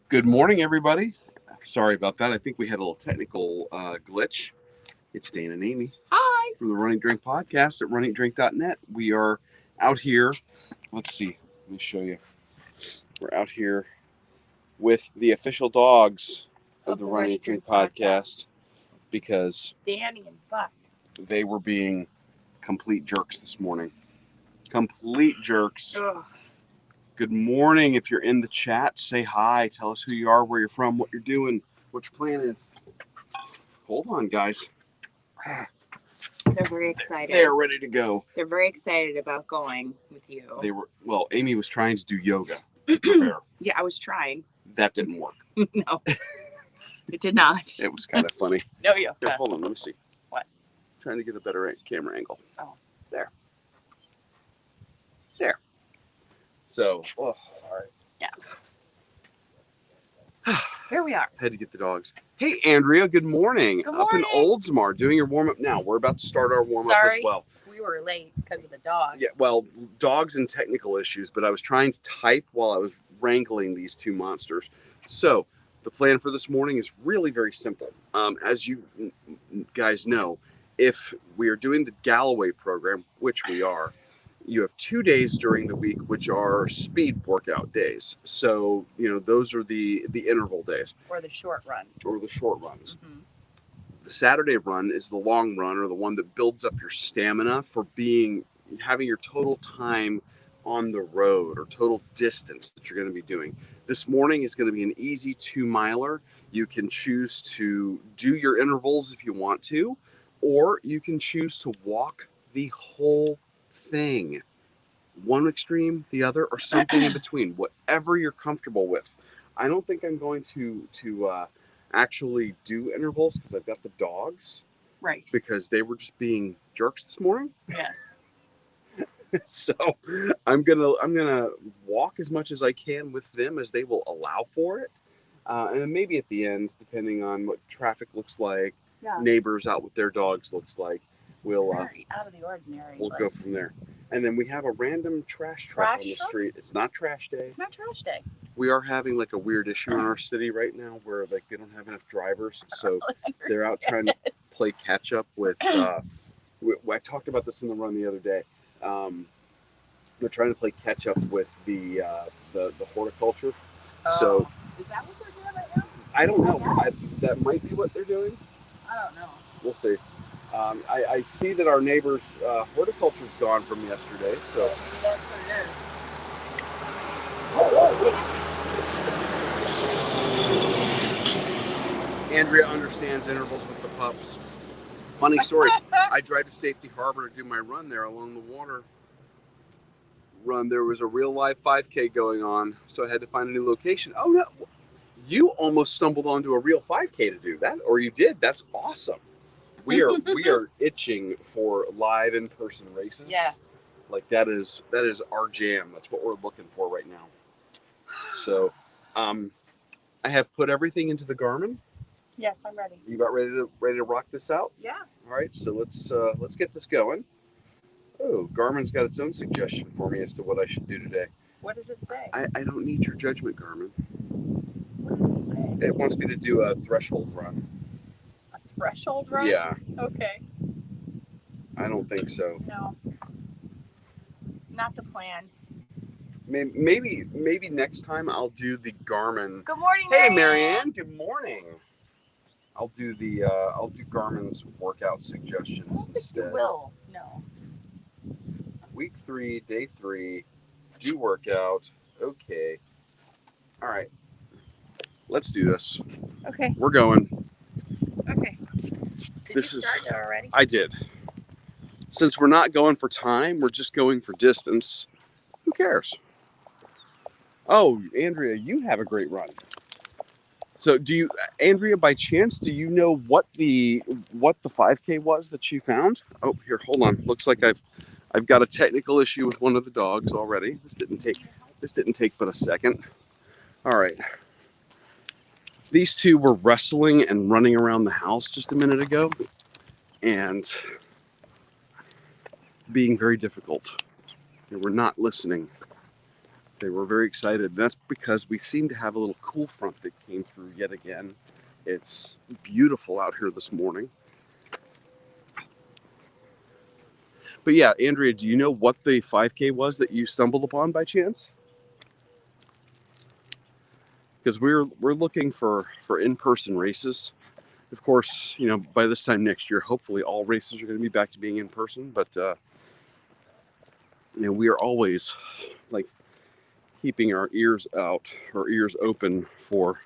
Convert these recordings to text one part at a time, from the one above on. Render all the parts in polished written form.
Good morning, everybody. Sorry about that. I think we had a little technical glitch. It's Dan and Amy Hi. from the Running Drink podcast at runningdrink.net. We are out here. Let's see. Let me show you. We're out here with the official dogs of the Running Drink podcast because Danny and Buck. they were being complete jerks this morning. Complete jerks. Ugh. Good morning. If you're in the chat, say hi. Tell us who you are, where you're from, what you're doing, what your plan is. Hold on, guys. They're very excited. They're ready to go. They're very excited about going with you. They were Amy was trying to do yoga. Yeah, I was trying. That didn't work. No, it did not. It was kind of funny. No yoga. Here, hold on, let me see. What? Trying to get a better camera angle. Oh. There. So, all right. Yeah. Here we are. Had to get the dogs. Hey, Andrea, good morning. Good Up in morning. Oldsmar, doing your warm-up now. We're about to start our warm-up as Sorry. well. We were late because of the dog. Yeah, well, dogs and technical issues, but I was trying to type while I was wrangling these two monsters. So, the plan for this morning is really very simple. As you guys know, if we are doing the Galloway program, which we are, you have 2 days during the week, which are speed workout days. So, those are the interval days. Or the short run. Or the short runs. Mm-hmm. The Saturday run is the long run, or the one that builds up your stamina for having your total time on the road or total distance that you're going to be doing. This morning is going to be an easy 2-miler. You can choose to do your intervals if you want to, or you can choose to walk the whole thing. One extreme, the other, or something in between, whatever you're comfortable with. I don't think I'm going to actually do intervals because I've got the dogs. Right. Because they were just being jerks this morning. Yes. So I'm gonna walk as much as I can with them as they will allow for it, and then maybe at the end, depending on what traffic looks like, neighbors out with their dogs looks like, we'll very out of the ordinary. We'll go from there. And then we have a random trash truck on the street. It's not trash day. It's not trash day. We are having like a weird issue in our city right now where like they don't have enough drivers, so they're out trying to play catch up with. I talked about this in the run the other day. They're trying to play catch up with the horticulture. So is that what they're doing right now? I don't know. That might be what they're doing. I don't know. We'll see. I see that our neighbor's horticulture's gone from yesterday, so. That's what it is. Andrea understands intervals with the pups. Funny story. I drive to Safety Harbor to do my run there along the water. There was a real live 5K going on, so I had to find a new location. Oh no, you almost stumbled onto a real 5K to do that, or you did. That's awesome. We are itching for live in-person races. Yes. Like that is our jam. That's what we're looking for right now. So, I have put everything into the Garmin. Yes, I'm ready. You about ready to rock this out? Yeah. All right, so let's get this going. Oh, Garmin's got its own suggestion for me as to what I should do today. What does it say? I don't need your judgment, Garmin. What does it say? It wants me to do a threshold run. A threshold run? Yeah. Okay. I don't think so. No. Not the plan. Maybe next time I'll do the Garmin. Good morning, Hey, Marianne. Marianne. Good morning. I'll do Garmin's workout suggestions instead. You will. No. Week 3, day 3, do workout. Okay. All right. Let's do this. Okay. We're going. Okay. Did This you is- start it already? I did. Since we're not going for time, we're just going for distance. Who cares? Oh, Andrea, you have a great run. So Andrea, by chance, do you know what the 5K was that you found? Oh, here, hold on. Looks like I've got a technical issue with one of the dogs already. This didn't take but a second. All right. These two were wrestling and running around the house just a minute ago and being very difficult. They were not listening. They were very excited. And that's because we seem to have a little cool front that came through yet again. It's beautiful out here this morning. But yeah, Andrea, do you know what the 5K was that you stumbled upon by chance? Because we're looking for in-person races. Of course, you know, by this time next year, hopefully all races are going to be back to being in person. But you know, we are always like keeping our ears open for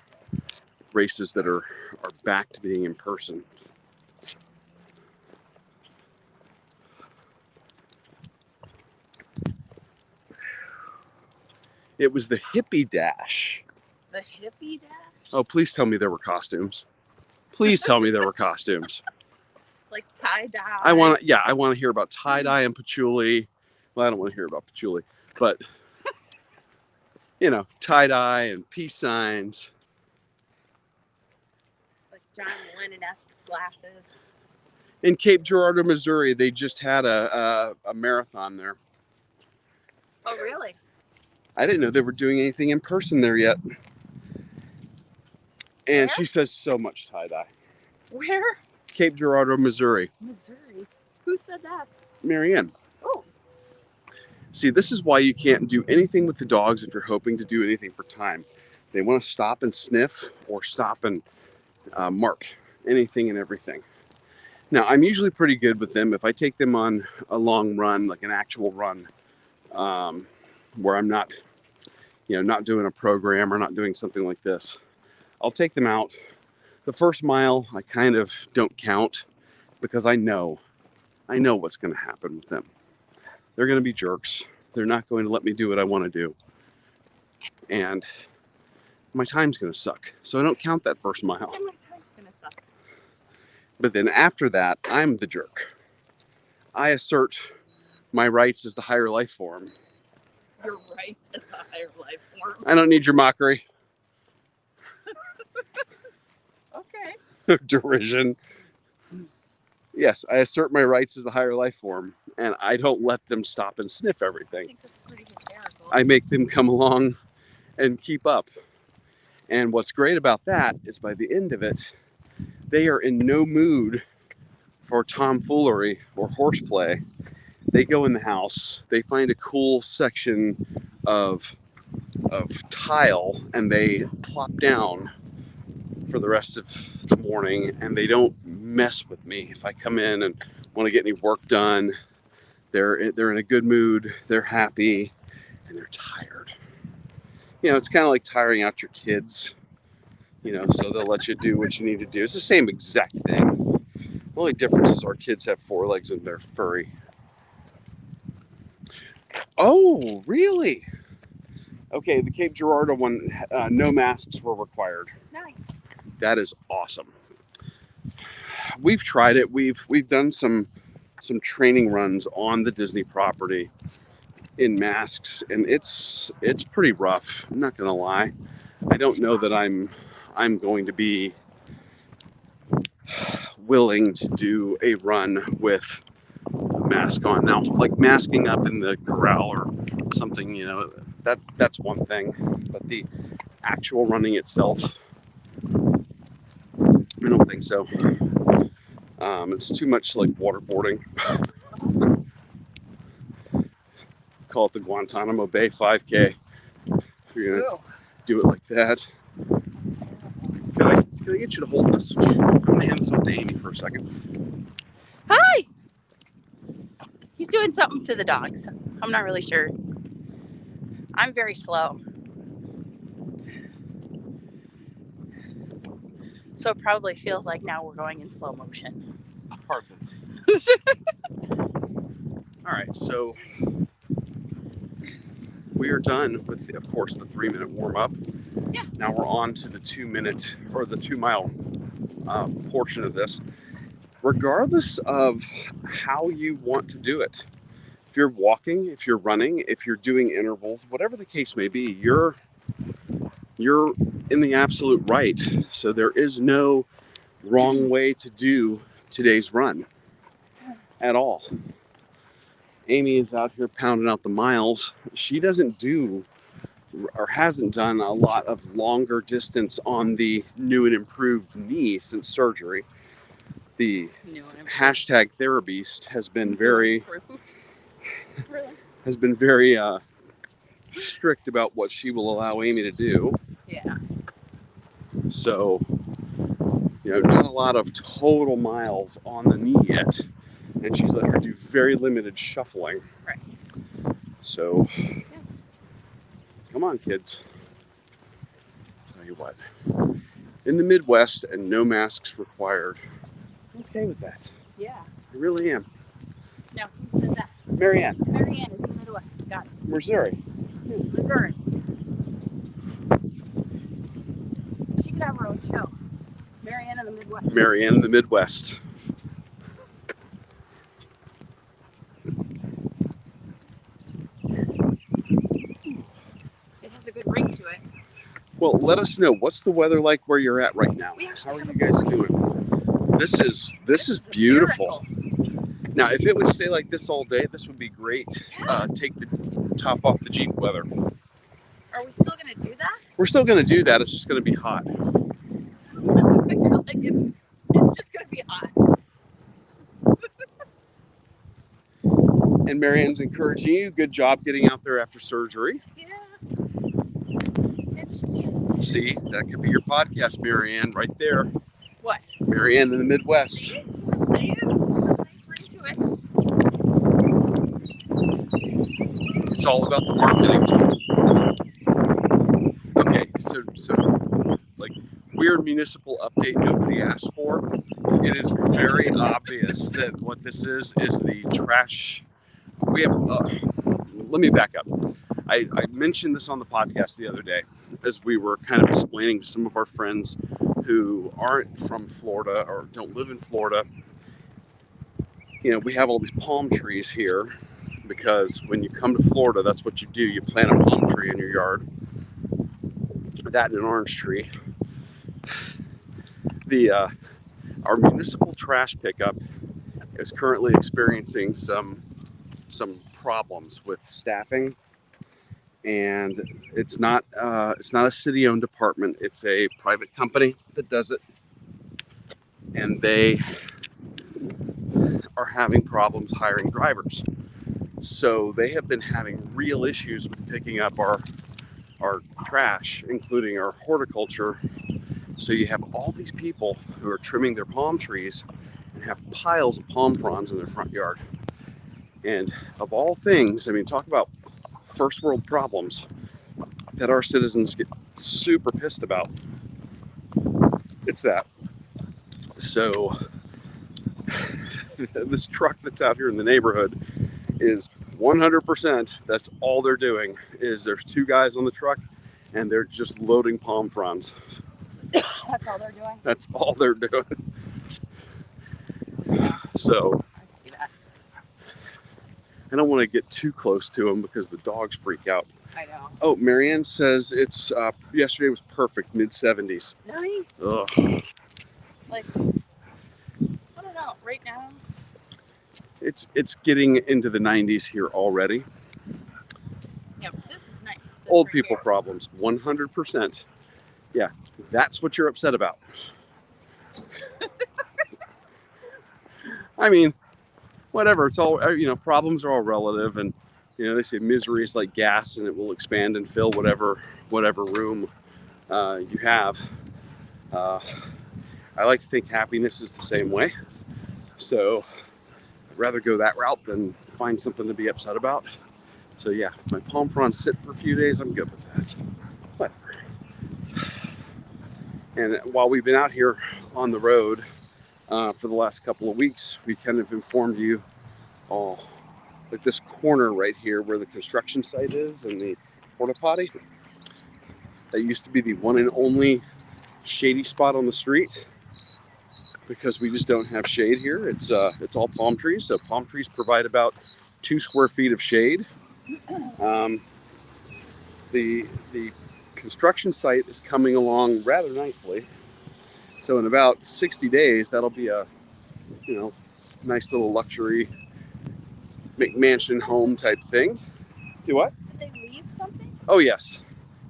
races that are back to being in person. It was the hippie dash. The hippie dash? Oh, please tell me there were costumes. Please tell me there were costumes. Like tie-dye. I want to hear about tie-dye and patchouli. Well, I don't want to hear about patchouli, but you know, tie-dye and peace signs. Like John Lennon-esque glasses. In Cape Girardeau, Missouri, they just had a marathon there. Oh, really? I didn't know they were doing anything in person there yet. And Where? she says so much tie-dye. Where? Cape Girardeau, Missouri. Missouri. Who said that? Marianne. Oh. See, this is why you can't do anything with the dogs if you're hoping to do anything for time. They want to stop and sniff or stop and mark anything and everything. Now, I'm usually pretty good with them. If I take them on a long run, like an actual run, where I'm not, you know, not doing a program or not doing something like this, I'll take them out. The first mile, I kind of don't count because I know what's going to happen with them. They're going to be jerks. They're not going to let me do what I want to do. And my time's going to suck. So I don't count that first mile. And my time's going to suck. But then after that, I'm the jerk. I assert my rights as the higher life form. Your rights as the higher life form. I don't need your mockery. Okay. Derision. Yes, I assert my rights as the higher life form, and I don't let them stop and sniff I everything. think that's pretty hysterical. I make them come along and keep up. And what's great about that is by the end of it, they are in no mood for tomfoolery or horseplay. They go in the house, they find a cool section of tile, and they plop down for the rest of the morning, and they don't mess with me. If I come in and want to get any work done, they're in a good mood, they're happy, and they're tired. You know, it's kind of like tiring out your kids, you know, so they'll let you do what you need to do. It's the same exact thing. The only difference is our kids have 4 legs and they're furry. Oh, really? Okay, the Cape Girardeau one, no masks were required. Nice. That is awesome. We've tried it. We've done some training runs on the Disney property in masks, and it's pretty rough. I'm not gonna lie. I don't know that I'm going to be willing to do a run with a mask on. Now, like masking up in the corral or something, you know, that's one thing. But the actual running itself, I don't think so. It's too much like waterboarding. Call it the Guantanamo Bay 5K. If you're gonna do it like that. Can I get you to hold this? I'm gonna hand this off to Amy for a second. Hi! He's doing something to the dogs. I'm not really sure. I'm very slow. So it probably feels like now we're going in slow motion. Hardly. All right, so we are done with, of course, the 3-minute warm-up. Yeah. Now we're on to the 2-minute or the 2-mile portion of this. Regardless of how you want to do it, if you're walking, if you're running, if you're doing intervals, whatever the case may be, you're in the absolute right. So there is no wrong way to do today's run at all. Amy is out here pounding out the miles. She doesn't do or hasn't done a lot of longer distance on the new and improved knee since surgery. The hashtag TheraBeast has been very strict about what she will allow Amy to do. Yeah. So, not a lot of total miles on the knee yet, and she's let her do very limited shuffling. Right. So, come on, kids. Tell you what, in the Midwest and no masks required. I'm okay with that. Yeah. I really am. Now, who said that? Marianne. Marianne is in the Midwest. Got it. Missouri. Missouri. She could have her own show. Marianne in the Midwest. Marianne in the Midwest. It has a good ring to it. Well, let us know. What's the weather like where you're at right now? How are you guys doing? This is beautiful. Now, if it would stay like this all day, this would be great. Take the top off the Jeep weather. Are we still going to do that? We're still going to do that. It's just going to be hot. Like it's just going to be hot. And Marianne's encouraging you. Good job getting out there after surgery. Yeah. It's just... See, that could be your podcast, Marianne, right there. What? Marianne in the Midwest. See? Nice ring to it. It's all about the marketing. Okay, so like weird municipal update nobody asked for. It is very obvious that what this is the trash. We have. Let me back up. I mentioned this on the podcast the other day as we were kind of explaining to some of our friends who aren't from Florida or don't live in Florida. We have all these palm trees here because when you come to Florida, that's what you do. You plant a palm tree in your yard. That and an orange tree. Our municipal trash pickup is currently experiencing some problems with staffing, and it's not a city-owned department. It's a private company that does it, and they are having problems hiring drivers. So they have been having real issues with picking up our trash, including our horticulture. So you have all these people who are trimming their palm trees and have piles of palm fronds in their front yard. And of all things, I mean, talk about first world problems that our citizens get super pissed about. It's that. So this truck that's out here in the neighborhood is 100%. That's all they're doing. Is there's two guys on the truck and they're just loading palm fronds. That's all they're doing? That's all they're doing. So I don't want to get too close to them because the dogs freak out. I know. Oh, Marianne says it's yesterday was perfect, mid-70s. Nice. Ugh. Like, I don't know. Right now, it's getting into the 90s here already. yeah, but this is nice. This Old right people here. problems, 100%. Yeah, that's what you're upset about. I mean, whatever. It's all, problems are all relative, and they say misery is like gas, and it will expand and fill whatever room you have. I like to think happiness is the same way. So I'd rather go that route than find something to be upset about. So yeah, if my palm fronds sit for a few days, I'm good with that. Whatever. And while we've been out here on the road for the last couple of weeks, we kind of informed you all, like this corner right here where the construction site is and the porta potty. That used to be the one and only shady spot on the street because we just don't have shade here. It's all palm trees. So palm trees provide about 2 square feet of shade. The construction site is coming along rather nicely. So in about 60 days, that'll be a, nice little luxury McMansion home type thing. Do what? Did they leave something? Oh, yes.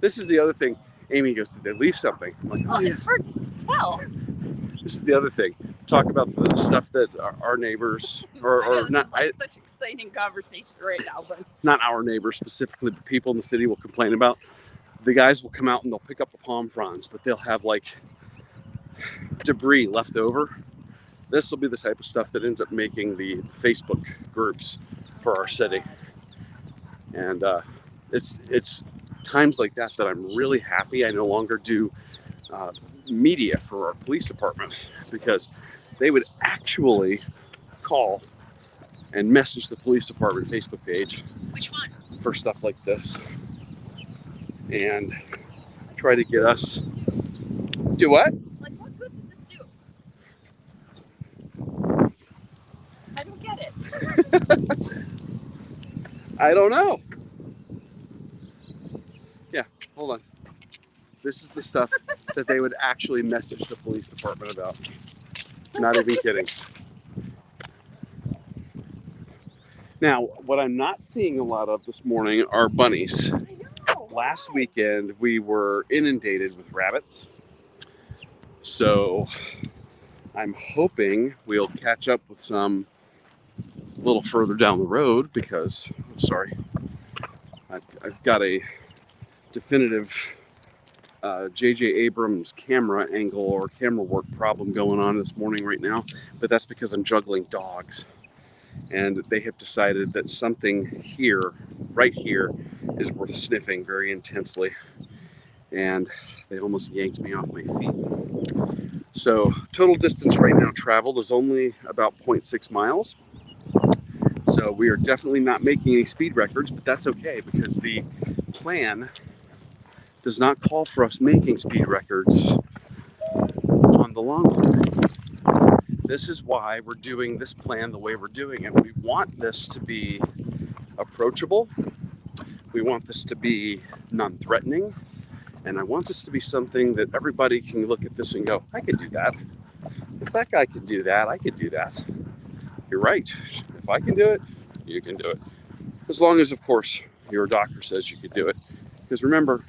This is the other thing. Amy goes, did they leave something? I'm like, oh, yeah. It's hard to tell. This is the other thing. Talk about the stuff that our neighbors, or not, such exciting conversation right now, but not our neighbors specifically, but people in the city will complain about. The guys will come out and they'll pick up the palm fronds, but they'll have like debris left over. This will be the type of stuff that ends up making the Facebook groups for our city. And it's times like that that I'm really happy I no longer do media for our police department, because they would actually call and message the police department Facebook page. Which one? For stuff like this, and try to get us do what? Like, what good did this do? I don't get it. I don't know. Yeah, hold on. This is the stuff that they would actually message the police department about. Not even kidding. Now, what I'm not seeing a lot of this morning are bunnies. I know. Last weekend, we were inundated with rabbits. So I'm hoping we'll catch up with some a little further down the road, because, sorry, I've got a definitive J.J. Abrams camera angle or camera work problem going on this morning right now, but that's because I'm juggling dogs. And they have decided that something here, right here, is worth sniffing very intensely. And they almost yanked me off my feet. So total distance right now traveled is only about 0.6 miles. So we are definitely not making any speed records, but that's okay, because the plan does not call for us making speed records on the long run. This is why we're doing this plan the way we're doing it. We want this to be approachable. We want this to be non-threatening. And I want this to be something that everybody can look at this and go, I could do that. If that guy can do that, I could do that. You're right. If I can do it, you can do it. As long as, of course, your doctor says you could do it. Because remember,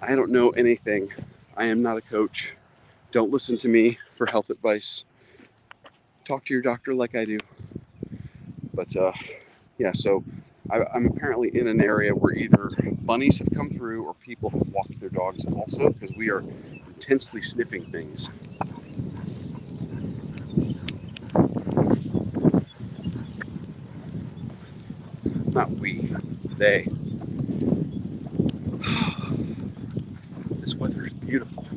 I don't know anything. I am not a coach. Don't listen to me for health advice. Talk to your doctor like I do. But yeah, so I'm apparently in an area where either bunnies have come through or people have walked their dogs also, because we are intensely sniffing things. Not we, they. This weather is beautiful.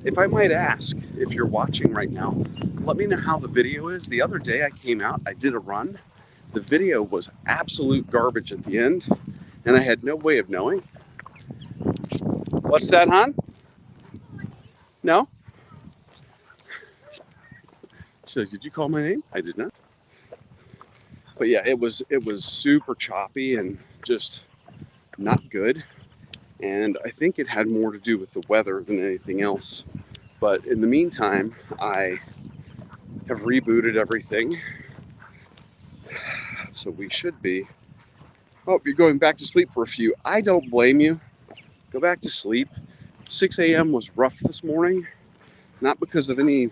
If I might ask, if you're watching right now, let me know how the video is. The other day I came out, I did a run. The video was absolute garbage at the end, and I had no way of knowing. What's that, hon? No? She's like, did you call my name? I did not. But yeah, it was super choppy and just not good. And I think it had more to do with the weather than anything else. But in the meantime, I have rebooted everything. So we should be. Oh, you're going back to sleep for a few. I don't blame you. Go back to sleep. 6 a.m. was rough this morning. Not because of any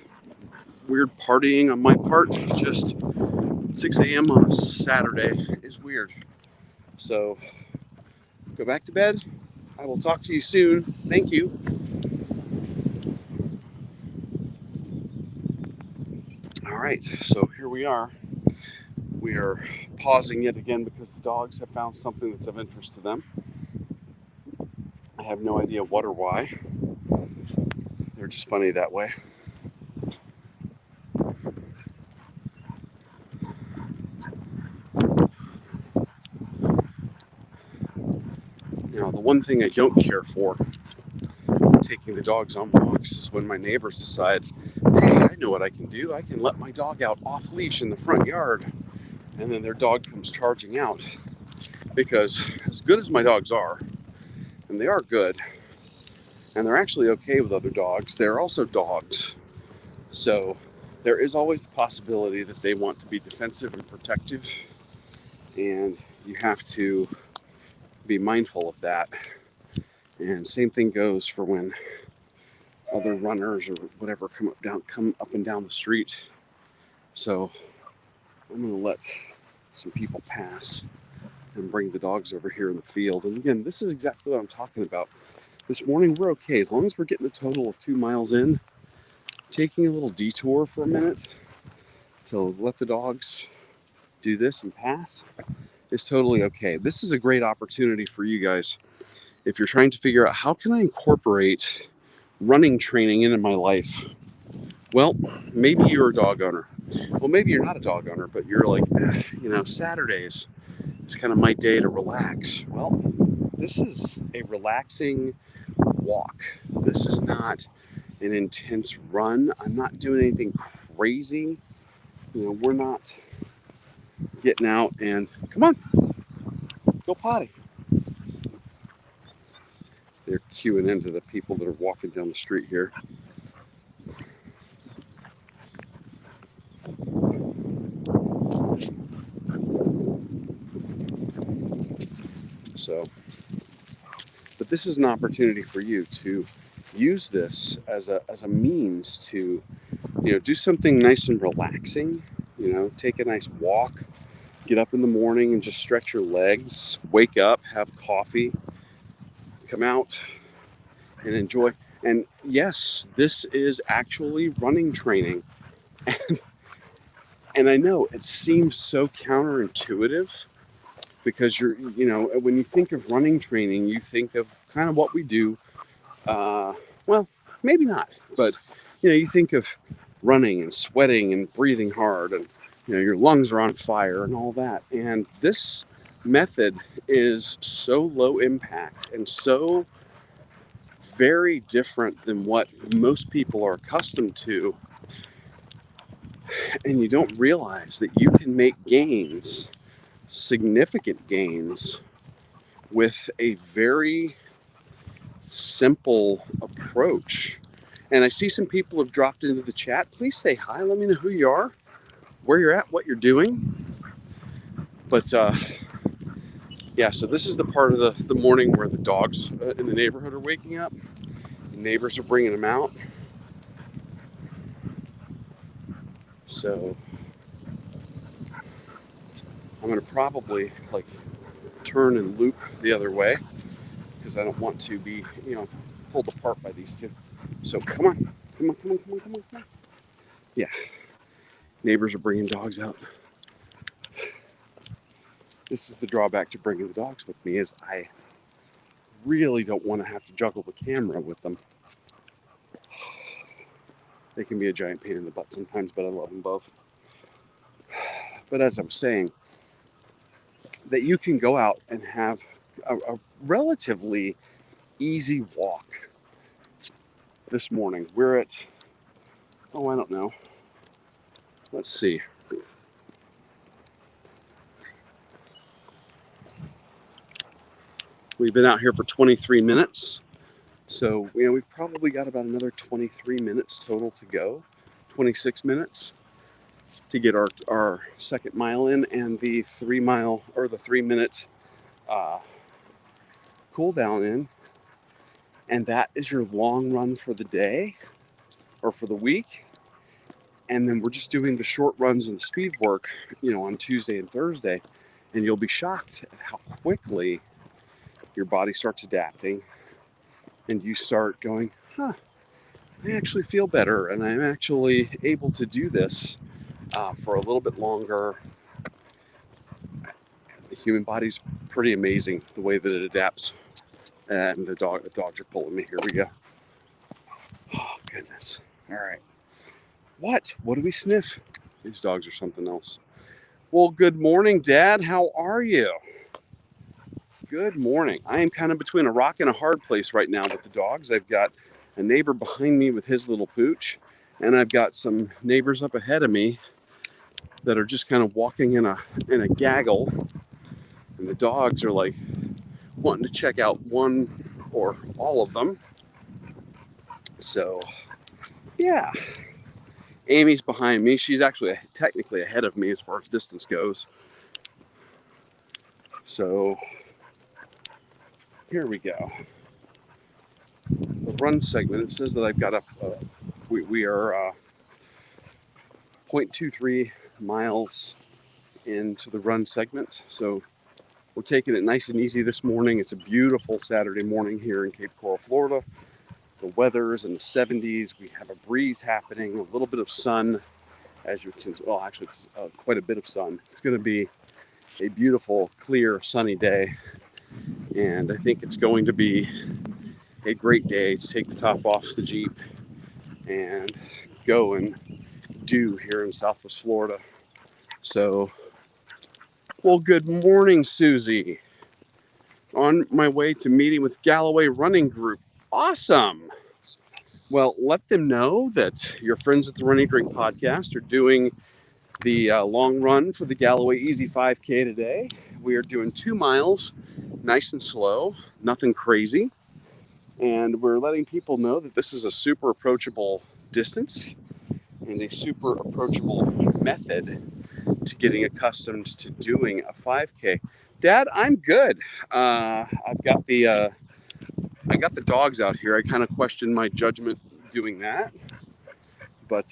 weird partying on my part. Just 6 a.m. on a Saturday is weird. So go back to bed. I will talk to you soon. Thank you. All right, so here we are. We are pausing yet again because the dogs have found something that's of interest to them. I have no idea what or why. They're just funny that way. Now, the one thing I don't care for taking the dogs on walks is when my neighbors decide, hey, I know what I can do. I can let my dog out off leash in the front yard. And then their dog comes charging out. Because as good as my dogs are, and they are good, and they're actually okay with other dogs, they're also dogs. So there is always the possibility that they want to be defensive and protective. And you have to be mindful of that. And same thing goes for when other runners or whatever come up and down the street. So I'm going to let some people pass and bring the dogs over here in the field. And again, this is exactly what I'm talking about. This morning we're okay as long as we're getting a total of 2 miles in. Taking a little detour for a minute to let the dogs do this and pass is totally okay. This is a great opportunity for you guys if you're trying to figure out how can I incorporate running training into my life. Well, maybe you're a dog owner. Well, maybe you're not a dog owner, but you're like, Saturdays, it's kind of my day to relax. Well, this is a relaxing walk. This is not an intense run. I'm not doing anything crazy. We're not getting out and come on, go potty. They're queuing into the people that are walking down the street here. So, but this is an opportunity for you to use this as a means to, do something nice and relaxing. Take a nice walk, get up in the morning and just stretch your legs, wake up, have coffee, come out and enjoy. And yes, this is actually running training. And I know it seems so counterintuitive because when you think of running training, you think of kind of what we do. Well, maybe not, but you think of running and sweating and breathing hard and your lungs are on fire and all that. And this method is so low impact and so very different than what most people are accustomed to. And you don't realize that you can make gains, significant gains, with a very simple approach. And I see some people have dropped into the chat. Please say hi. Let me know who you are, where you're at, what you're doing. But yeah, so this is the part of the morning where the dogs in the neighborhood are waking up. The neighbors are bringing them out. So I'm going to probably turn and loop the other way because I don't want to be, pulled apart by these two. So come on. Yeah. Neighbors are bringing dogs out. This is the drawback to bringing the dogs with me is I really don't want to have to juggle the camera with them. They can be a giant pain in the butt sometimes, but I love them both. But as I'm saying, that you can go out and have a relatively easy walk. This morning, we're at, I don't know. Let's see. We've been out here for 23 minutes. So, we've probably got about another 23 minutes total to go, 26 minutes to get our second mile in and the 3 minute cool down in. And that is your long run for the day or for the week. And then we're just doing the short runs and the speed work, on Tuesday and Thursday. And you'll be shocked at how quickly your body starts adapting and you start going, I actually feel better and I'm actually able to do this for a little bit longer. The human body's pretty amazing the way that it adapts. And the dogs are pulling me. Here we go. Oh, goodness. All right. What do we sniff? These dogs are something else. Well, good morning, Dad. How are you? Good morning. I am kind of between a rock and a hard place right now with the dogs. I've got a neighbor behind me with his little pooch, and I've got some neighbors up ahead of me that are just kind of walking in a gaggle, and the dogs are like wanting to check out one or all of them. So, yeah. Amy's behind me. She's actually technically ahead of me as far as distance goes. So, Here we go. The run segment. It says that I've got we are 0.23 miles into the run segment. So we're taking it nice and easy this morning. It's a beautiful Saturday morning here in Cape Coral, Florida. The weather is in the 70s. We have a breeze happening, a little bit of sun, as you can. Well, actually, it's quite a bit of sun. It's going to be a beautiful, clear, sunny day, and I think it's going to be a great day to take the top off the Jeep and go and do here in Southwest Florida. So, well, good morning, Susie. On my way to meeting with Galloway Running Group. Awesome. Well, let them know that your friends at the Running Drink podcast are doing the long run for the Galloway Easy 5K today. We are doing 2 miles, nice and slow, nothing crazy. And we're letting people know that this is a super approachable distance and a super approachable method to getting accustomed to doing a 5K. Dad, I'm good. I've got the I got the dogs out here. I kind of questioned my judgment doing that, but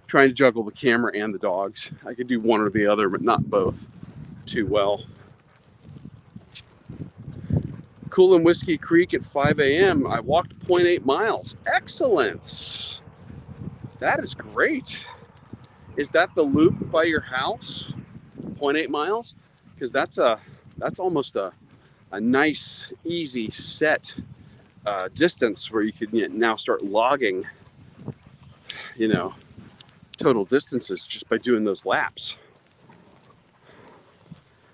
trying to juggle the camera and the dogs. I could do one or the other, but not both too well. Cool in Whiskey Creek at 5 a.m. I walked 0.8 miles. Excellent. That is great. Is that the loop by your house? 0.8 miles? Because that's almost a nice, easy set distance where you can now start logging, total distances just by doing those laps.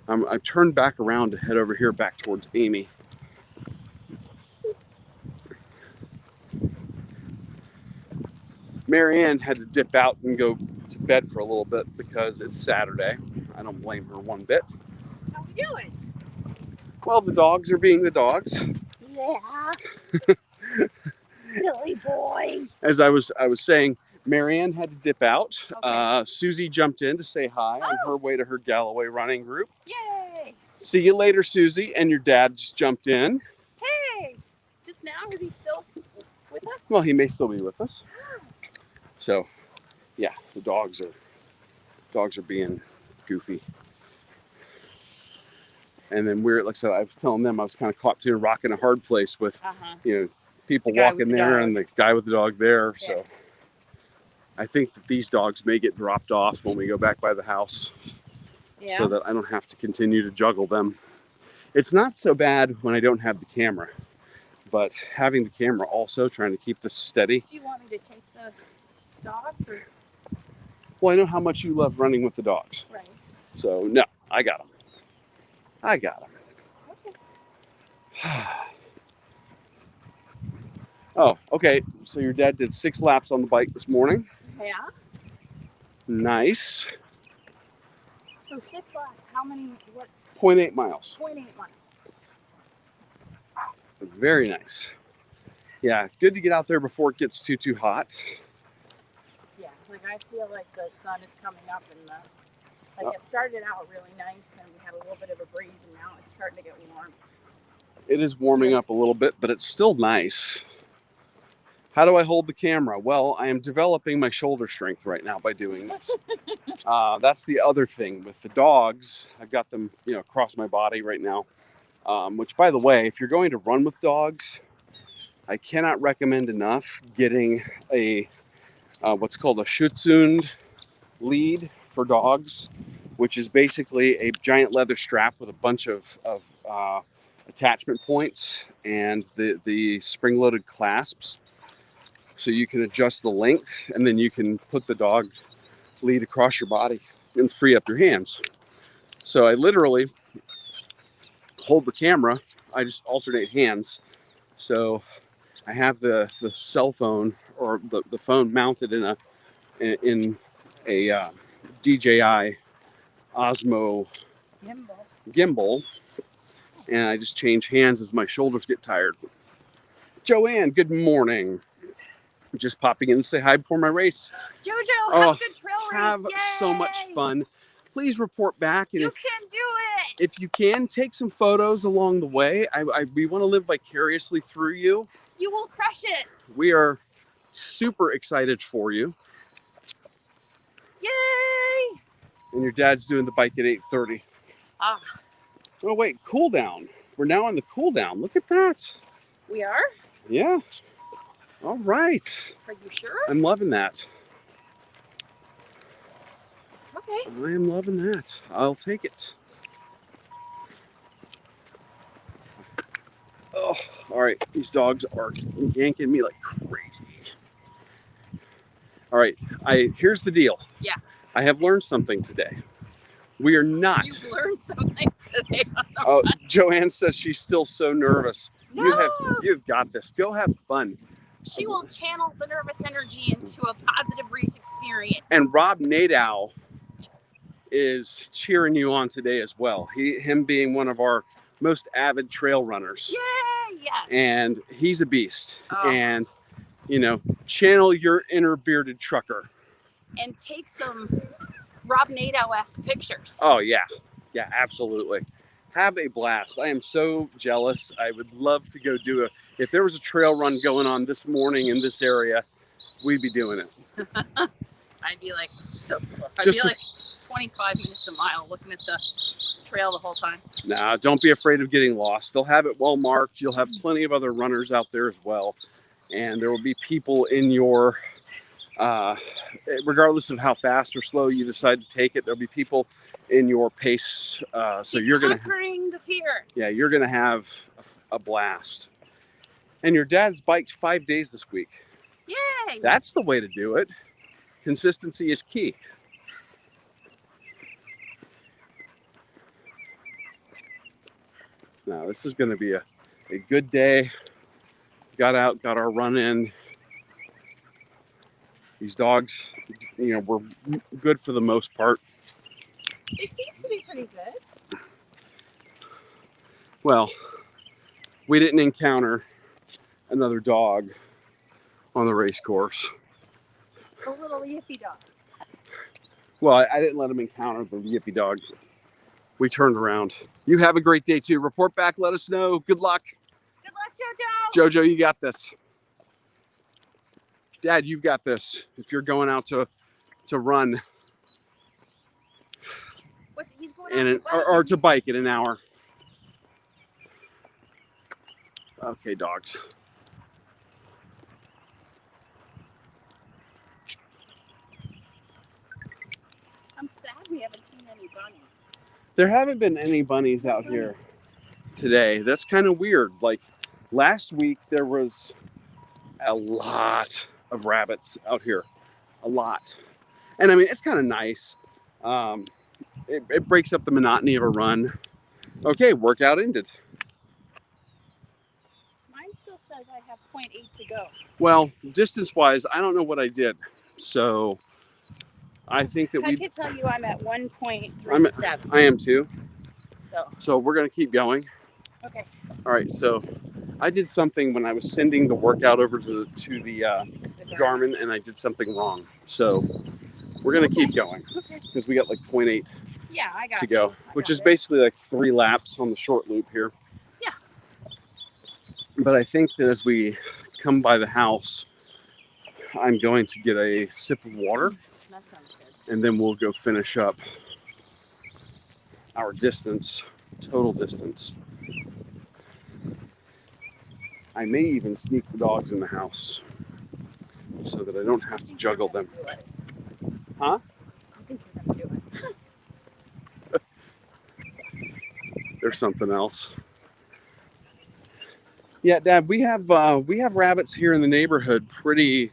I've turned back around to head over here back towards Amy. Marianne had to dip out and go to bed for a little bit because it's Saturday. I don't blame her one bit. How we doing? Well, the dogs are being the dogs. Yeah. Silly boy. As I was saying, Marianne had to dip out. Okay. Susie jumped in to say hi on her way to her Galloway running group. Yay. See you later, Susie. And your dad just jumped in. Hey. Just now? Is he still with us? Well, he may still be with us. So, yeah, the dogs are being goofy. And then like I said, I was telling them I was kind of caught between a rock and a hard place with, people walking there and the guy with the dog there. Yeah. So I think that these dogs may get dropped off when we go back by the house, so that I don't have to continue to juggle them. It's not so bad when I don't have the camera, but having the camera also trying to keep this steady. Do you want me to take the dogs? Or? Well, I know how much you love running with the dogs. Right. So, no, I got them. Okay. Oh, okay. So your dad did 6 laps on the bike this morning. Yeah. Nice. So 6 laps. How many? What? 0.8 miles. 0.8 miles. Very nice. Yeah, good to get out there before it gets too hot. Yeah, like I feel like the sun is coming up and it started out really nice and we had a little bit of a breeze and now it's starting to get warm. It is warming up a little bit, but it's still nice. How do I hold the camera? Well, I am developing my shoulder strength right now by doing this. That's the other thing with the dogs. I've got them, across my body right now. Which, by the way, if you're going to run with dogs, I cannot recommend enough getting a what's called a Schutzhund lead for dogs, which is basically a giant leather strap with a bunch of attachment points and the spring-loaded clasps. So you can adjust the length and then you can put the dog lead across your body and free up your hands. So I literally hold the camera. I just alternate hands. So I have the cell phone or the phone mounted in a DJI Osmo gimbal. And I just change hands as my shoulders get tired. Joanne, good morning. Just popping in to say hi before my race. Jojo, have a good trail race. Have Yay! so much fun. please report back. And You can do it. if you can, take some photos along the way. We want to live vicariously through you. You will crush it. We are super excited for you. Yay! And your dad's doing the bike at 8:30. Ah. Oh wait, cool down. We're now on the cool down. Look at that. We are? Yeah. All right. Are you sure? I'm loving that. Okay. I am loving that. I'll take it. Oh, all right. These dogs are yanking me like crazy. All right. Here's the deal. Yeah. I have learned something today. We are not. You've learned something today. Oh, Joanne says she's still so nervous. No. You've got this. Go have fun. She will channel the nervous energy into a positive race experience. And Rob Nadow is cheering you on today as well. Him being one of our most avid trail runners. Yeah, yeah. And he's a beast. Oh. And, channel your inner bearded trucker. And take some Rob Nadow-esque pictures. Oh, yeah. Yeah, absolutely. Have a blast. I am so jealous. I would love to go do if there was a trail run going on this morning in this area, we'd be doing it. I'd be like, so slow. I'd be like 25 minutes a mile looking at the trail the whole time. Nah, don't be afraid of getting lost. They'll have it well marked. You'll have plenty of other runners out there as well. And there will be people in your, regardless of how fast or slow you decide to take it, there'll be people in your pace. So you're going to conquering the fear. Yeah, you're going to have a blast. And your dad's biked 5 days this week. Yay! That's the way to do it. Consistency is key. Now, this is going to be a good day. Got out, got our run in. These dogs, were good for the most part. They seem to be pretty good. Well, we didn't encounter another dog on the race course. A little yippy dog. Well, I didn't let him encounter the yippy dog. We turned around. You have a great day too. Report back, let us know. Good luck. Good luck, Jojo. Jojo, you got this. Dad, you've got this. If you're going out to run. He's going out or to bike in an hour. Okay, dogs. I'm sad we haven't seen any bunnies. There haven't been any bunnies out here today. That's kind of weird. Like last week, there was a lot of rabbits out here. A lot. And I mean, it's kind of nice. It breaks up the monotony of a run. Okay, workout ended. Mine still says I have 0.8 to go. Well, distance-wise, I don't know what I did. So I think that I can tell you I'm at 1.37. I am too. So we're going to keep going. Okay. All right, so I did something when I was sending the workout over to the Garmin, and I did something wrong. So we're going to keep going because we got like 0.8 to go, which is basically like 3 laps on the short loop here. Yeah. But I think that as we come by the house, I'm going to get a sip of water. That sounds good. And then we'll go finish up our distance, total distance. I may even sneak the dogs in the house so that I don't have to juggle them. Huh? I think you're going to do it. There's something else. Yeah, Dad, we have rabbits here in the neighborhood pretty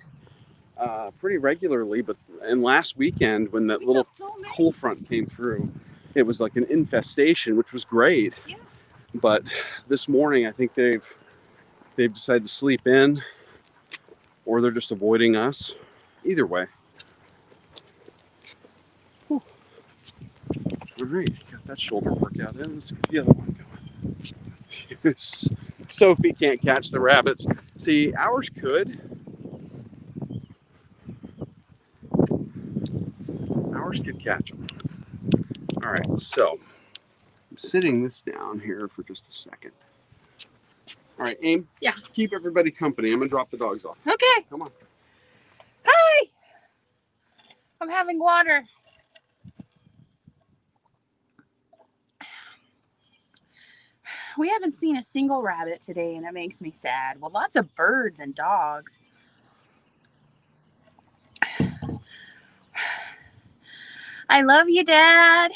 regularly, but last weekend when that little cool front came through, it was like an infestation, which was great. Yeah. But this morning, I think they've decided to sleep in, or they're just avoiding us. Either way. Whew. All right, got that shoulder workout in. Let's get the other one going. Sophie can't catch the rabbits. See, ours could. Ours could catch them. All right, so I'm sitting this down here for just a second. All right, Aim. Yeah. Keep everybody company. I'm gonna drop the dogs off. Okay. Come on. Hi. I'm having water. We haven't seen a single rabbit today, and it makes me sad. Well, lots of birds and dogs. I love you, Dad.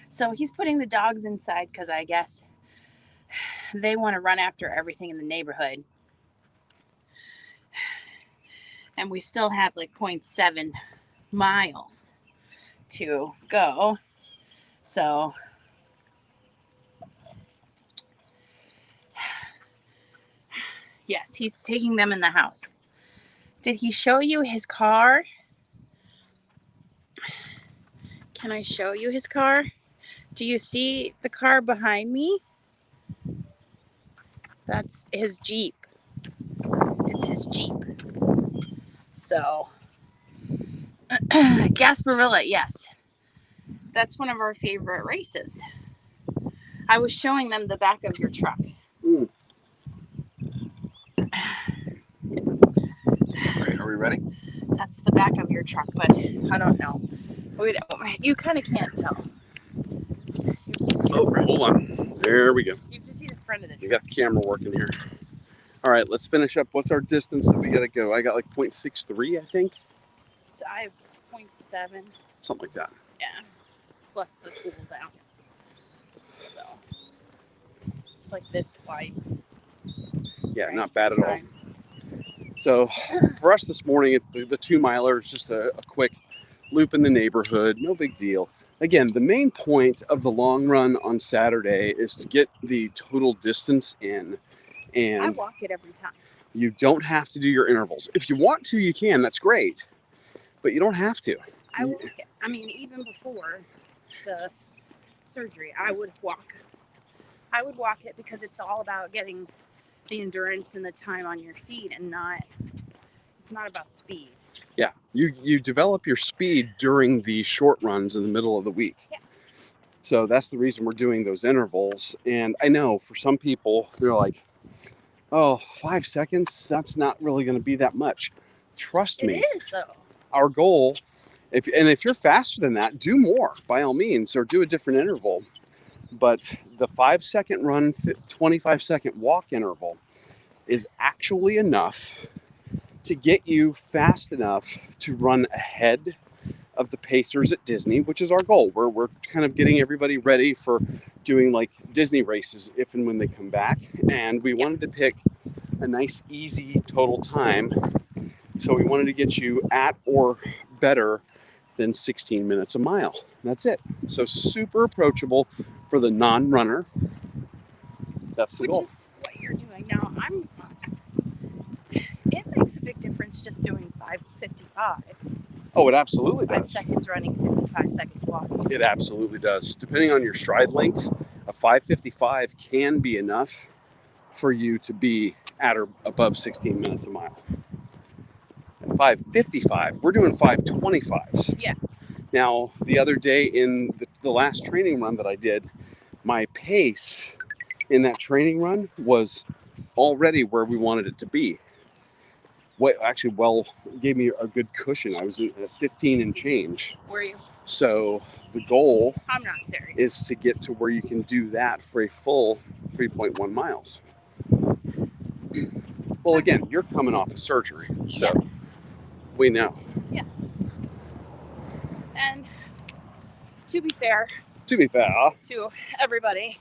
So he's putting the dogs inside because I guess they want to run after everything in the neighborhood. And we still have like 0.7 miles to go. So yes, he's taking them in the house. Did he show you his car? Can I show you his car? Do you see the car behind me? That's his Jeep. It's his Jeep. So, Gasparilla, yes. That's one of our favorite races. I was showing them the back of your truck. All right, are we ready? That's the back of your truck, but I don't know. You kind of can't tell. Oh, hold on. There we go. You have to see the front of the truck. We got the camera working here. All right, let's finish up. What's our distance that we got to go? I got like 0.63, I think. So I have 0.7. Something like that. Yeah. Plus the cool down. So it's like this twice. Yeah, right? not bad at all. Times. So for us this morning, the 2 miler is just a quick loop in the neighborhood. No big deal. Again, the main point of the long run on Saturday is to get the total distance in. And I walk it every time. You don't have to do your intervals. If you want to, you can. That's great. But you don't have to. I walk it. I mean, even before the surgery, I would walk. I would walk it because it's all about getting the endurance and the time on your feet, and it's not about speed. Yeah, you develop your speed during the short runs in the middle of the week. Yeah. So that's the reason we're doing those intervals. And I know for some people, they're like, oh, 5 seconds, that's not really going to be that much. Trust me. It is, though. Our goal, if you're faster than that, do more by all means, or do a different interval. But the 5 second run, 25 second walk interval is actually enough to get you fast enough to run ahead of the pacers at Disney, which is our goal. We're kind of getting everybody ready for doing like Disney races if and when they come back. And we wanted to pick a nice, easy total time. So we wanted to get you at or better than 16 minutes a mile. That's it. So super approachable for the non-runner. That's the goal. Which is what you're doing now. It makes a big difference just doing 5:55. Oh, it absolutely does. 5 seconds running, 55 seconds walking. It absolutely does. Depending on your stride length, a 5:55 can be enough for you to be at or above 16 minutes a mile. At 5:55, we're doing 5:25s. Yeah. Now, the other day in the last training run that I did, my pace in that training run was already where we wanted it to be. Gave me a good cushion. I was at 15 and change. Were you? So the goal I'm not there. is to get to where you can do that for a full 3.1 miles. Well, again, you're coming off of surgery, so Yeah. we know. Yeah. And to be fair to everybody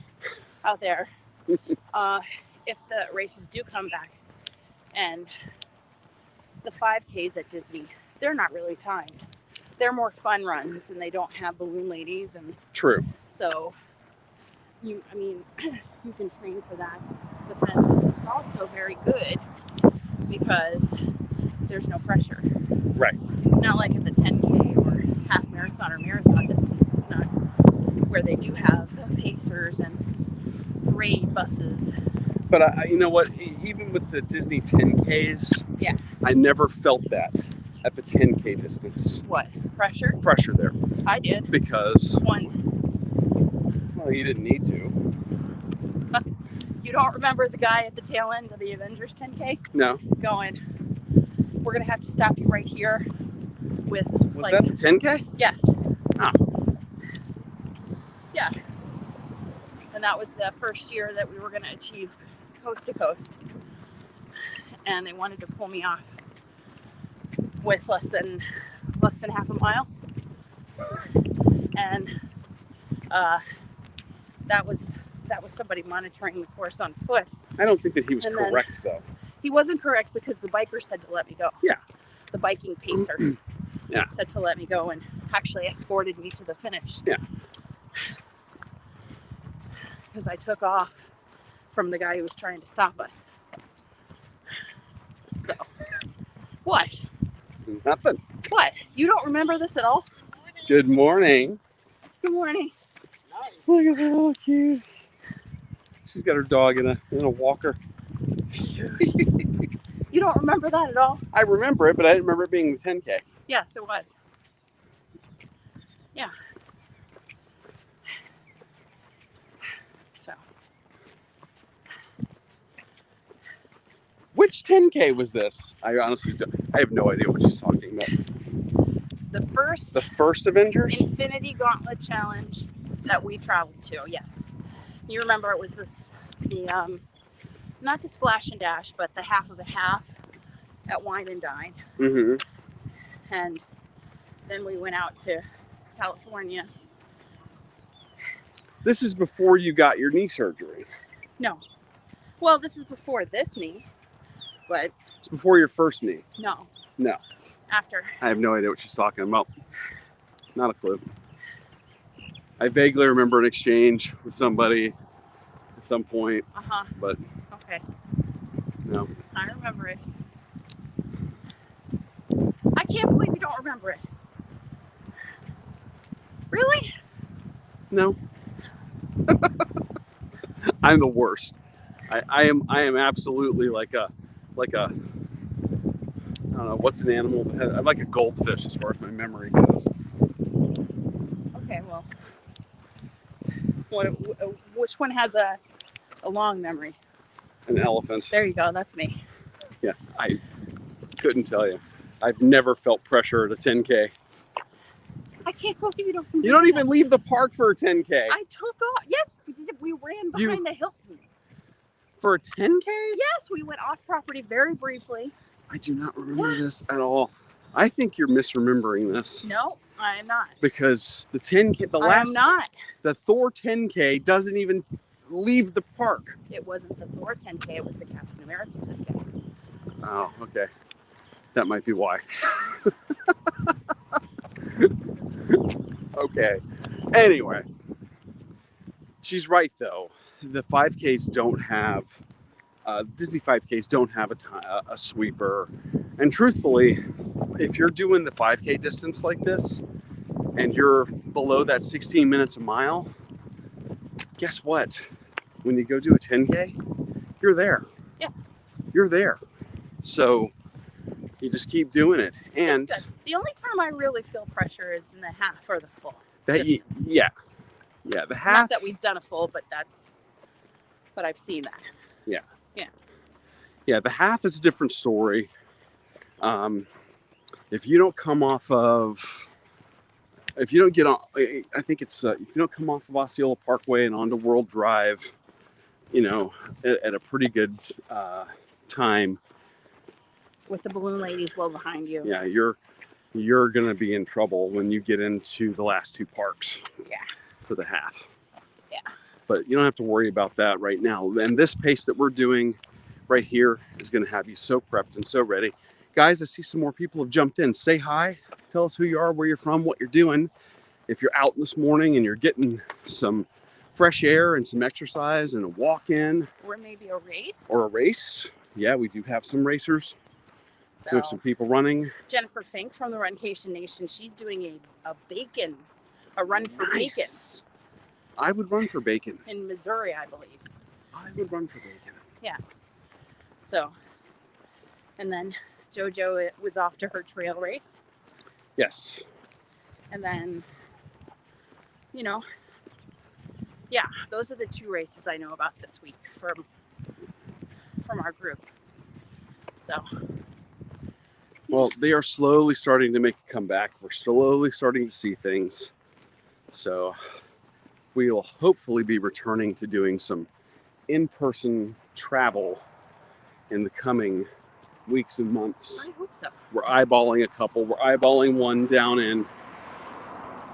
out there, if the races do come back and the 5Ks at Disney, they're not really timed. They're more fun runs, and they don't have balloon ladies, and True. so you can train for that. But then it's also very good because there's no pressure. Right. Not like at the 10K or half marathon or marathon distance. It's not where they do have pacers and parade buses. But you know what? Even with the Disney 10Ks, yeah, I never felt that at the 10K distance. What? Pressure? Pressure there. I did. Because once. Well, you didn't need to. You don't remember the guy at the tail end of the Avengers 10K? No. Going, we're going to have to stop you right here with... Was that the 10K? Yes. Oh. Yeah. And that was the first year that we were going to achieve coast to coast. And they wanted to pull me off with less than half a mile. And that was somebody monitoring the course on foot. I don't think that he was correct, though. He wasn't correct because the biker said to let me go. Yeah. The biking pacer yeah. said to let me go and actually escorted me to the finish. Yeah. Because I took off from the guy who was trying to stop us. So, what? Nothing. What? You don't remember this at all? Good morning. Good morning. Nice. Look at that little cute. She's got her dog in a walker. You don't remember that at all? I remember it, but I didn't remember it being the 10K. Yes, it was. Yeah. So. Which 10K was this? I honestly I have no idea what she's talking about. The first Avengers? Infinity Gauntlet Challenge that we traveled to, yes. You remember it was not the Splash and Dash, but the half of a half at Wine and Dine. Mm-hmm. And then we went out to California. This is before you got your knee surgery. No. Well, this is before this knee, but... It's before your first knee. No. No. After. I have no idea what she's talking about. Not a clue. I vaguely remember an exchange with somebody at some point. Uh-huh. But okay. No. I remember it. I can't believe you don't remember it. Really? No. I'm the worst. I am absolutely like a I don't know, what's an animal? I'm like a goldfish as far as my memory goes. Okay, well, which one has a long memory? An elephant. There you go, that's me. Yeah, I couldn't tell you. I've never felt pressure at a 10K. I can't believe you don't. You don't even leave the park for a 10K. I took off. Yes, we ran behind the Hilton. For a 10K? Yes, we went off property very briefly. I do not remember this at all. I think you're misremembering this. No, I am not. Because the 10K, the Thor 10K doesn't even leave the park. It wasn't the Thor 10K, it was the Captain America 10K. Oh, okay. That might be why. Okay. Anyway, she's right though. The 5Ks don't have Disney 5Ks don't have a sweeper. And truthfully, if you're doing the 5K distance like this and you're below that 16 minutes a mile, guess what? When you go do a 10K, you're there. Yeah. You're there. So you just keep doing it. And it's good. The only time I really feel pressure is in the half or the full. Yeah, the half. Not that we've done a full, but I've seen that. Yeah. Yeah. Yeah, the half is a different story. If you don't come off of, if you don't get on, I think it's, if you don't come off of Osceola Parkway and onto World Drive, you know, at a pretty good time. With the balloon ladies well behind you. Yeah, you're going to be in trouble when you get into the last two parks. Yeah. For the half. Yeah. But you don't have to worry about that right now. And this pace that we're doing right here is going to have you so prepped and so ready. Guys, I see some more people have jumped in. Say hi. Tell us who you are, where you're from, what you're doing. If you're out this morning and you're getting some fresh air and some exercise and a walk-in. Or maybe a race. Or a race. Yeah, we do have some racers. So, we have some people running. Jennifer Fink from the Runcation Nation, she's doing a run for nice. bacon. I would run for bacon. In Missouri, I believe. I would run for bacon. Yeah. So, and then JoJo was off to her trail race. Yes. And then, you know, yeah, those are the 2 races I know about this week from our group. So. Well, they are slowly starting to make a comeback. We're slowly starting to see things. So we will hopefully be returning to doing some in-person travel in the coming weeks and months. I hope so. We're eyeballing a couple. We're eyeballing one down in,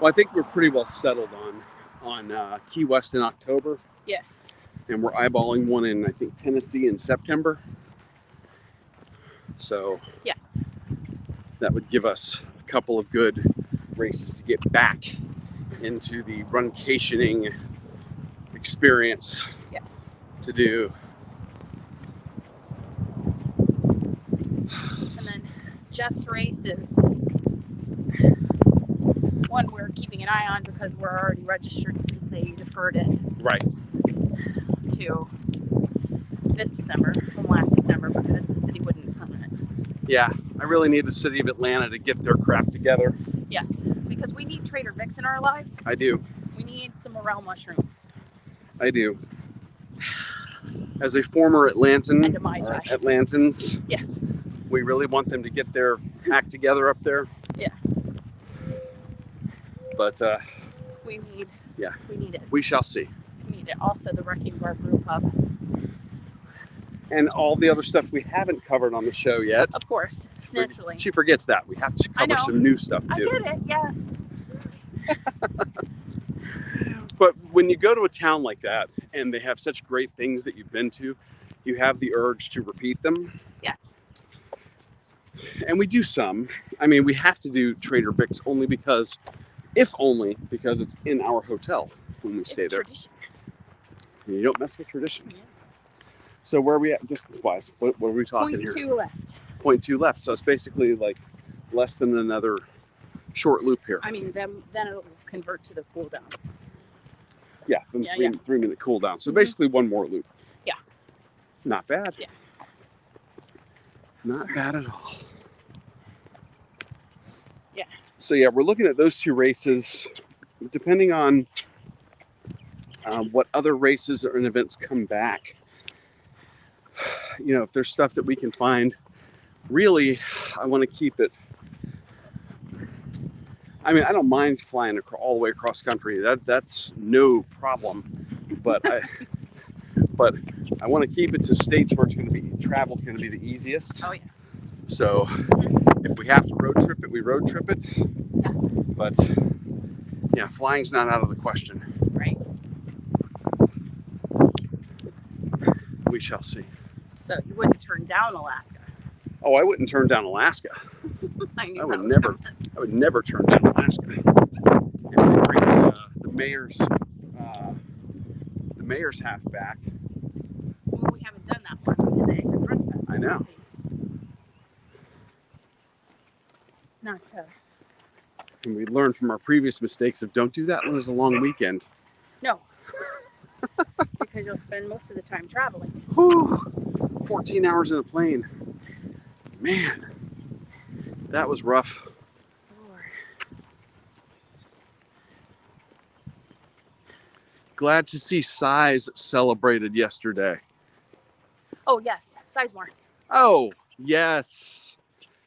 well, I think we're pretty well settled on Key West in October. Yes. And we're eyeballing one in, I think, Tennessee in September. So yes, that would give us a couple of good races to get back into the runcationing experience. Yes. To do. And then Jeff's race is one we're keeping an eye on because we're already registered since they deferred it. Right. To this December from last December because the city wouldn't permit it. Yeah, I really need the city of Atlanta to get their crap together. Yes, because we need Trader Vic's in our lives. I do. We need some morel mushrooms. I do. As a former Atlantan, and a Mai Tai. Atlantans, yes, we really want them to get their act together up there. Yeah. But we need. Yeah. We need it. We shall see. We need it. Also, the Wrecking Bar Brew Pub. And all the other stuff we haven't covered on the show yet. Of course, naturally. She forgets that. We have to cover some new stuff too. I get it, yes. But when you go to a town like that and they have such great things that you've been to, you have the urge to repeat them. Yes. And we do some. I mean, we have to do Trader Vic's only because it's in our hotel when we stay there. Tradition. And you don't mess with tradition. Yeah. So where are we at distance-wise? What are we talking here? 0.2 left. 0.2 left. So it's basically like less than another short loop here. I mean, then it'll convert to the cool down. Yeah, 3-minute cool down. So basically one more loop. Yeah. Not bad. Yeah. Not bad at all. Yeah. So yeah, we're looking at those 2 races. Depending on what other races and events come back. You know, if there's stuff that we can find, really, I want to keep it. I mean, I don't mind flying all the way across country. That's no problem. But I want to keep it to states where travel's going to be the easiest. Oh yeah. So if we have to road trip it, we road trip it. Yeah. But yeah, flying's not out of the question. Right. We shall see. So you wouldn't turn down Alaska? Oh, I wouldn't turn down Alaska. I would never turn down Alaska. If they bring the mayor's half back. Well, we haven't done that one today. I know. Not And we learned from our previous mistakes of don't do that one as a long weekend. No. Because you'll spend most of the time traveling. Whew. 14 hours in a plane. Man, that was rough. Glad to see Size celebrated yesterday. Oh, yes. Sizemore. Oh, yes.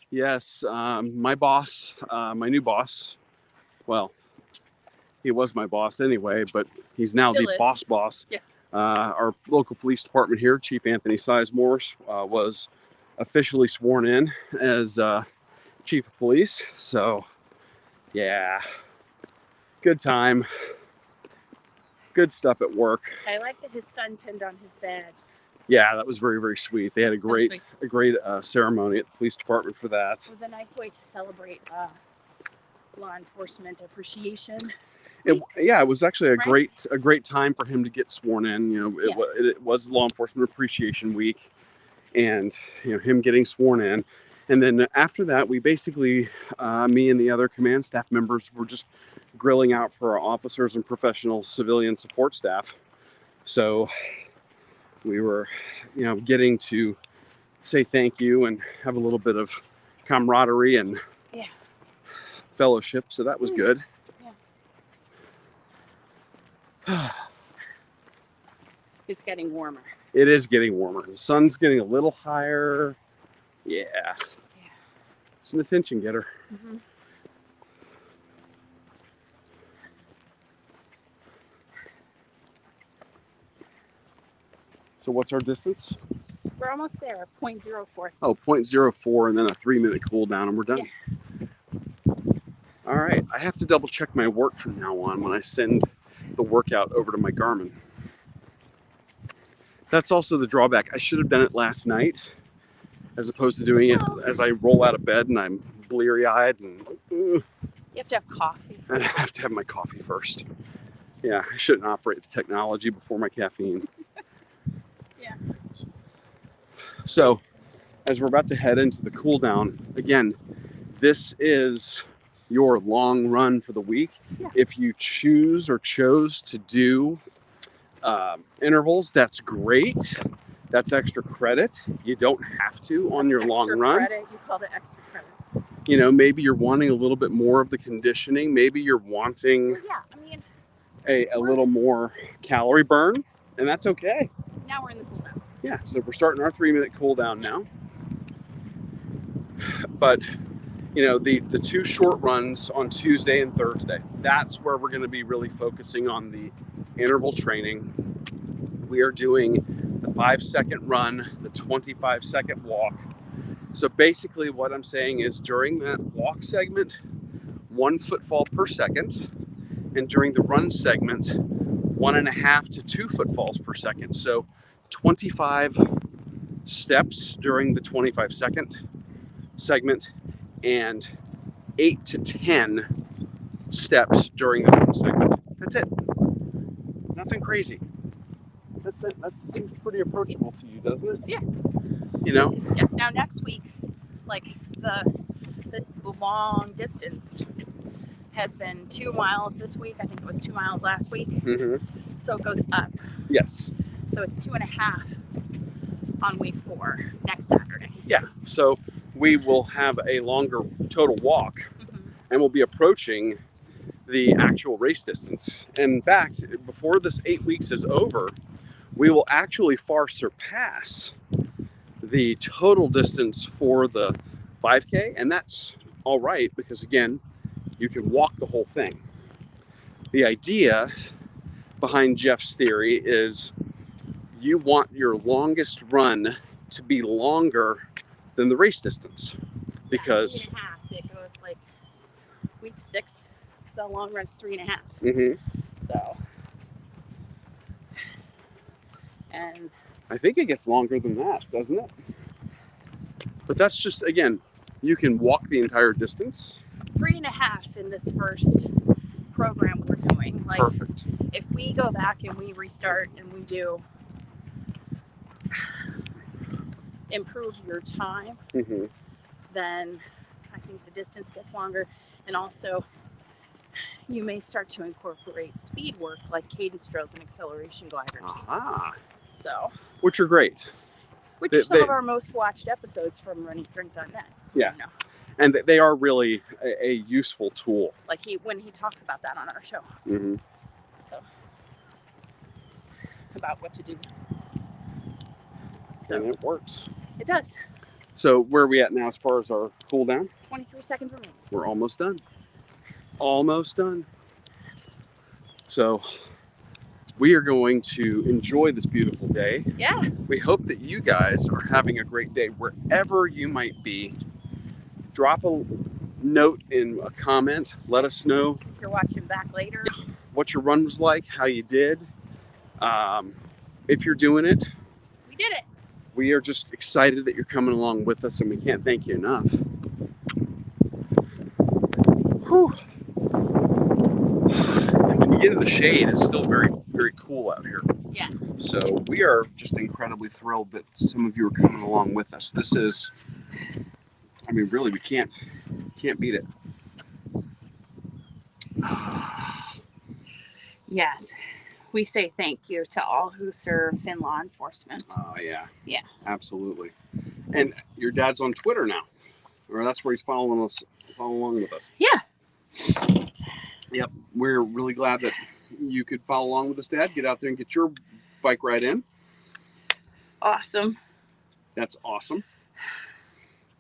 Yes. My boss, my new boss, well, he was my boss anyway, but he's now Still the is. boss. Yes. Our local police department here, Chief Anthony Sizemore, was officially sworn in as Chief of Police. So, yeah, good time. Good stuff at work. I like that his son pinned on his badge. Yeah, that was very, very sweet. They had a great ceremony at the police department for that. It was a nice way to celebrate law enforcement appreciation. It was actually a great time for him to get sworn in. You know, it was Law Enforcement Appreciation Week, and him getting sworn in, and then after that, we basically, me and the other command staff members were just grilling out for our officers and professional civilian support staff. So we were, getting to say thank you and have a little bit of camaraderie and fellowship. So that was good. Yeah. It's getting warmer. It is getting warmer. The sun's getting a little higher. Yeah. It's an attention getter. Mm-hmm. So what's our distance? We're almost there, 0.04. Oh, 0.04 and then a 3-minute cool down and we're done. Yeah. All right. I have to double check my work from now on when I send the workout over to my Garmin. That's also the drawback. I should have done it last night as opposed to doing it as I roll out of bed and I'm bleary-eyed. And you have to have coffee first. I have to have my coffee first. Yeah, I shouldn't operate the technology before my caffeine. Yeah. So, as we're about to head into the cool down, again, this is your long run for the week. Yeah. If you chose to do intervals, that's great. That's extra credit. You don't have to on your long run. Credit. You called it extra credit. Maybe you're wanting a little bit more of the conditioning. Maybe you're wanting a little more calorie burn, and that's okay. Now we're in the cool down. Yeah, so we're starting our 3-minute cool down now. But the 2 short runs on Tuesday and Thursday, that's where we're going to be really focusing on the interval training. We are doing the 5-second run, the 25-second walk. So basically what I'm saying is during that walk segment, 1 footfall per second, and during the run segment, 1.5 to 2 footfalls per second. So 25 steps during the 25-second segment and 8 to 10 steps during the run segment. That's it. Nothing crazy. That seems pretty approachable to you, doesn't it? Yes. Yes. Now next week, like the long distance has been 2 miles this week. I think it was 2 miles last week. Mm-hmm. So it goes up. Yes. So it's 2.5 on week 4 next Saturday. Yeah. So we will have a longer total walk, and we'll be approaching the actual race distance. And in fact, before this 8 weeks is over, we will actually far surpass the total distance for the 5K, and that's all right because again, you can walk the whole thing. The idea behind Jeff's theory is you want your longest run to be longer than the race distance because 3.5. It goes like week 6. The long run's 3.5. Mm-hmm. So, and I think it gets longer than that, doesn't it? But that's just, again, you can walk the entire distance. 3.5 in this first program we're doing. Like, perfect. If we go back and we restart and we do improve your time, then I think the distance gets longer, and also you may start to incorporate speed work like cadence drills and acceleration gliders. So, which are great. Which are some of our most watched episodes from runningdrink.net. Yeah. And they are really a useful tool. Like when he talks about that on our show. Mm-hmm. So, about what to do. So, and it works. It does. So where are we at now as far as our cool down? 23 seconds remaining. We're almost done. Almost done. So we are going to enjoy this beautiful day. Yeah. We hope that you guys are having a great day wherever you might be. Drop a note in a comment. Let us know if you're watching back later what your run was like, how you did. If you're doing it, we did it. We are just excited that you're coming along with us, and we can't thank you enough. Whew. And when you get in the shade, it's still very, very cool out here. Yeah. So we are just incredibly thrilled that some of you are coming along with us. This is, I mean, really, we can't beat it. Yes. we say thank you to all who serve in law enforcement. Yeah. Yeah. Absolutely. And your dad's on Twitter now, or that's where he's following along with us. Yeah. Yep. We're really glad that you could follow along with us, Dad. Get out there and get your bike ride in. Awesome. That's awesome.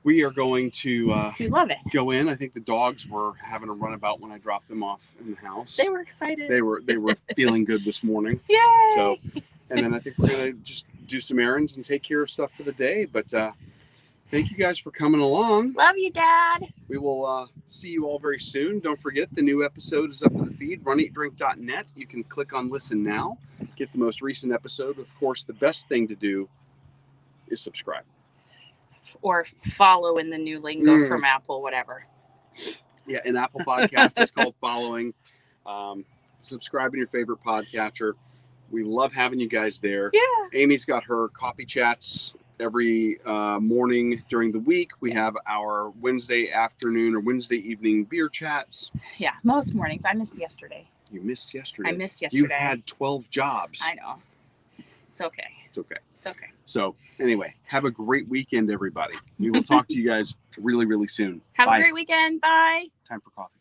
We are going to we love it. Go in. I think the dogs were having a runabout when I dropped them off in the house. They were excited. They were feeling good this morning. Yay! So, and then I think we're gonna just do some errands and take care of stuff for the day. But thank you guys for coming along. Love you, Dad. We will see you all very soon. Don't forget, the new episode is up in the feed, runeatdrink.net. You can click on listen now, get the most recent episode. Of course, the best thing to do is subscribe. Or follow in the new lingo from Apple, whatever. Yeah, in Apple Podcasts, it's called following. Subscribe in your favorite podcatcher. We love having you guys there. Yeah. Amy's got her coffee chats every morning during the week. We have our Wednesday afternoon or Wednesday evening beer chats. Yeah, most mornings. I missed yesterday. You missed yesterday. I missed yesterday. You had 12 jobs. I know. It's okay. It's okay. It's okay. So anyway, have a great weekend, everybody. We will talk to you guys really, really soon. Have a great weekend. Bye. Time for coffee.